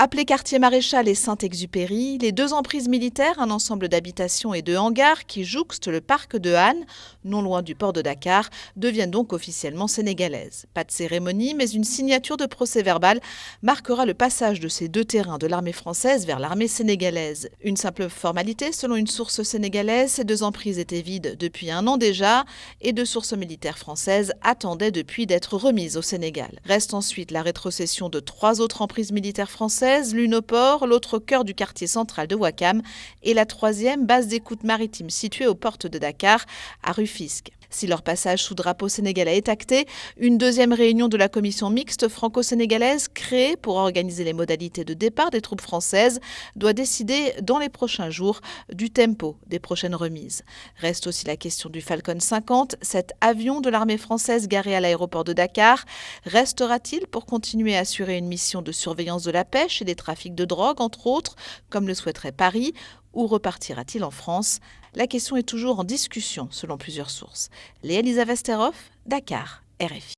Appelés quartier maréchal et Saint-Exupéry, les deux emprises militaires, un ensemble d'habitations et de hangars qui jouxtent le parc de Han, non loin du port de Dakar, deviennent donc officiellement sénégalaises. Pas de cérémonie, mais une signature de procès-verbal marquera le passage de ces deux terrains de l'armée française vers l'armée sénégalaise. Une simple formalité, selon une source sénégalaise, ces deux emprises étaient vides depuis un an déjà et deux sources militaires françaises attendaient depuis d'être remises au Sénégal. Reste ensuite la rétrocession de trois autres emprises militaires françaises, l'une au port, l'autre au cœur du quartier central de Ouakam et la troisième base d'écoute maritime située aux portes de Dakar, à Rufisque. Si leur passage sous drapeau sénégalais est acté, une deuxième réunion de la commission mixte franco-sénégalaise créée pour organiser les modalités de départ des troupes françaises doit décider dans les prochains jours du tempo des prochaines remises. Reste aussi la question du Falcon 50, cet avion de l'armée française garé à l'aéroport de Dakar. Restera-t-il pour continuer à assurer une mission de surveillance de la pêche et des trafics de drogue, entre autres, comme le souhaiterait Paris, ou repartira-t-il en France? La question est toujours en discussion, selon plusieurs sources. Léa Lisa Vesterhoff, Dakar, RFI.